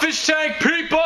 Fish tank people?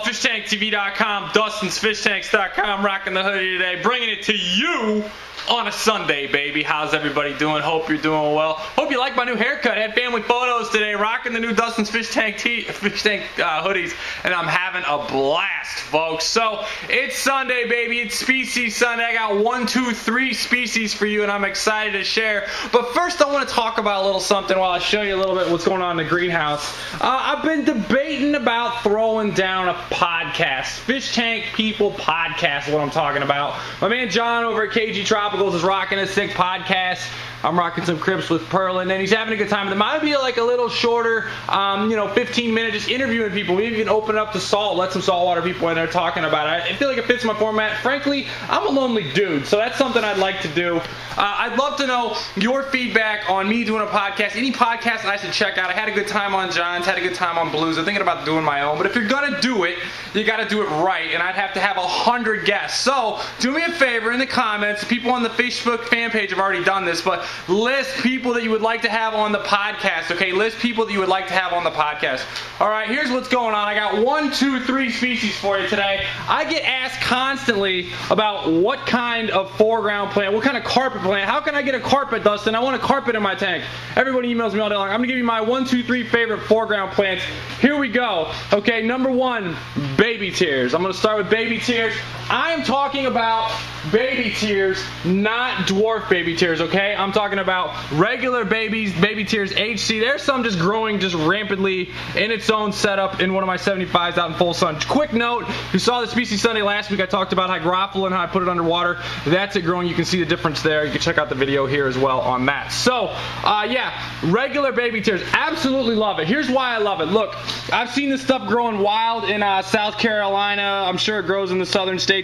FishTankTV.com, DustinsFishTanks.com, rocking the hoodie today, bringing it to you on a Sunday, baby. How's everybody doing? Hope you're doing well. Hope you like my new haircut. I had family photos today, rocking the new Dustin's Fish Tank hoodies, and I'm having a blast, folks. So it's Sunday, baby. It's Species Sunday. I got 1, 2, 3 species for you, and I'm excited to share. But first, I want to talk about a little something while I show you a little bit what's going on in the greenhouse. I've been debating about throwing down a podcast. Fish Tank People podcast is what I'm talking about. My man John over at KG Tropicals is rocking a sick podcast. I'm rocking some Crips with Perlin, and he's having a good time. It might be like a little shorter, 15-minute just interviewing people. Maybe you can open it up to salt, let some saltwater people in there talking about it. I feel like it fits my format. Frankly, I'm a lonely dude, so that's something I'd like to do. I'd love to know your feedback on me doing a podcast. Any podcast I should check out. I had a good time on John's, had a good time on Blues. I'm thinking about doing my own, but if you're gonna do it, you gotta do it right, and I'd have to have 100 guests. So do me a favor in the comments. People on the Facebook fan page have already done this, but list people that you would like to have on the podcast, okay? List people that you would like to have on the podcast. All right, here's what's going on. I got 1, 2, 3 species for you today. I get asked constantly about what kind of foreground plant, what kind of carpet plant. How can I get a carpet, Dustin? I want a carpet in my tank. Everybody emails me all day long. I'm gonna give you my 1, 2, 3 favorite foreground plants. Here we go. Okay, number 1, baby tears. I'm gonna start with baby tears. I am talking about baby tears, not dwarf baby tears, okay? I'm talking about regular baby tears HC. There's some just growing just rampantly in its own setup in one of my 75s out in full sun. Quick note, you saw the Species Sunday last week. I talked about hygrophila and how I put it underwater. That's it growing. You can see the difference there. You can check out the video here as well on that. So, yeah, regular baby tears. Absolutely love it. Here's why I love it. Look, I've seen this stuff growing wild in South Carolina. I'm sure it grows in the southern states.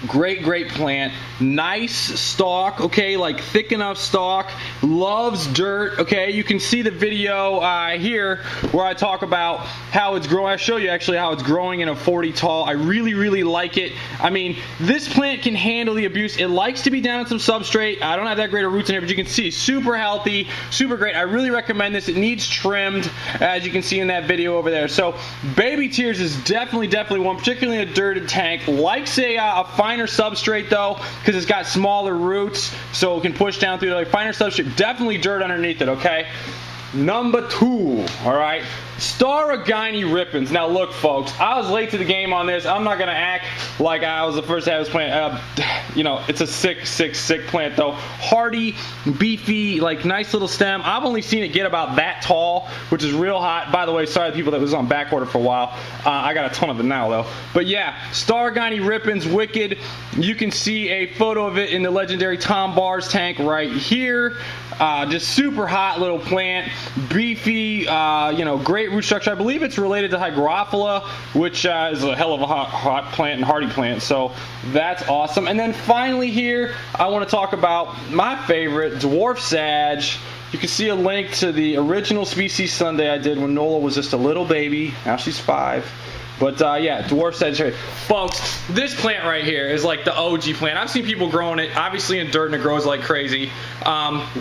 Great plant. Nice stalk, okay, like thick enough stalk. Loves dirt, okay. You can see the video here where I talk about how it's growing. I show you actually how it's growing in a 40 tall. I really like it. I mean, this plant can handle the abuse. It likes to be down on some substrate. I don't have that great of roots in here, but you can see super healthy, super great. I really recommend this. It needs trimmed, as you can see in that video over there. So baby tears is definitely one, particularly in a dirted tank. Likes a finer substrate though, because it's got smaller roots, so it can push down through like finer substrate. Definitely dirt underneath it, okay? Number 2, all right, Staurogyne Repens. Now look, folks, I was late to the game on this. I'm not gonna act like I was the first to have this plant. It's a sick plant though. Hardy, beefy, like nice little stem. I've only seen it get about that tall, which is real hot. By the way, sorry to people that was on back order for a while. I got a ton of it now though. But yeah, Staurogyne Repens, wicked. You can see a photo of it in the legendary Tom Barr's tank right here. Just super hot little plant, beefy, great root structure. I believe it's related to hygrophila, which is a hell of a hot plant and hardy plant, so that's awesome. And then finally here, I want to talk about my favorite, Dwarf Sag. You can see a link to the original Species Sunday I did when Nola was just a little baby. Now she's 5. But yeah, Dwarf Sagittaria. Folks, this plant right here is like the OG plant. I've seen people growing it, obviously in dirt, and it grows like crazy.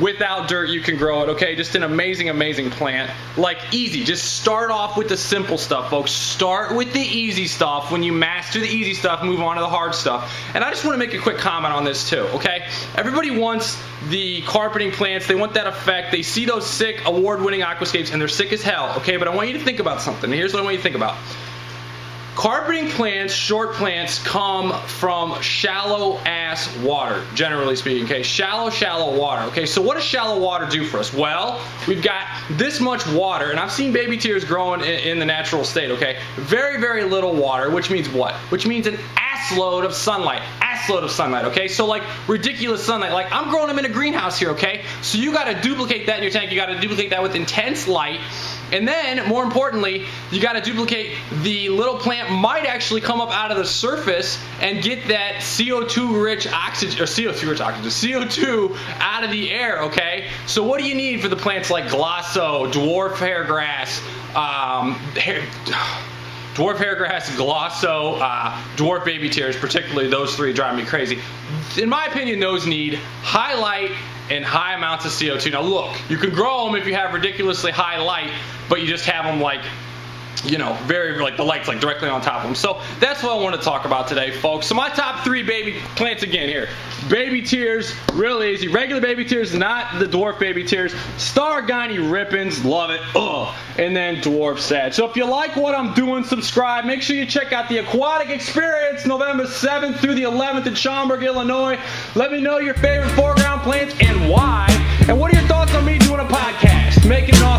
Without dirt, you can grow it, okay? Just an amazing plant. Like, easy. Just start off with the simple stuff, folks. Start with the easy stuff. When you master the easy stuff, move on to the hard stuff. And I just want to make a quick comment on this too, okay? Everybody wants the carpeting plants. They want that effect. They see those sick, award-winning aquascapes, and they're sick as hell, okay? But I want you to think about something. Here's what I want you to think about. Carpeting plants, short plants, come from shallow-ass water, generally speaking, okay? Shallow water, okay? So what does shallow water do for us? Well, we've got this much water, and I've seen baby tears growing in the natural state, okay? Very little water, which means what? Which means an assload of sunlight. Assload of sunlight, okay? So like ridiculous sunlight. Like I'm growing them in a greenhouse here, okay? So you gotta duplicate that in your tank. You gotta duplicate that with intense light. And then, more importantly, you got to duplicate the little plant might actually come up out of the surface and get that CO2-rich oxygen, or CO2-rich oxygen, CO2 out of the air, okay? So what do you need for the plants like Glosso, dwarf hairgrass, dwarf hairgrass, Glosso, dwarf baby tears, particularly those 3 drive me crazy. In my opinion, those need highlight and high amounts of CO2. Now look, you can grow them if you have ridiculously high light, but you just have them like, you know, very, like the light's like directly on top of them. So that's what I want to talk about today, folks. So my top 3 baby plants again here. Baby tears, real easy. Regular baby tears, not the dwarf baby tears. Staurogyne Repens, love it. Ugh. And then Dwarf Sag. So if you like what I'm doing, subscribe. Make sure you check out the Aquatic Experience November 7th through the 11th in Schaumburg, Illinois. Let me know your favorite foreground plants and why. And what are your thoughts on me doing a podcast? Making it all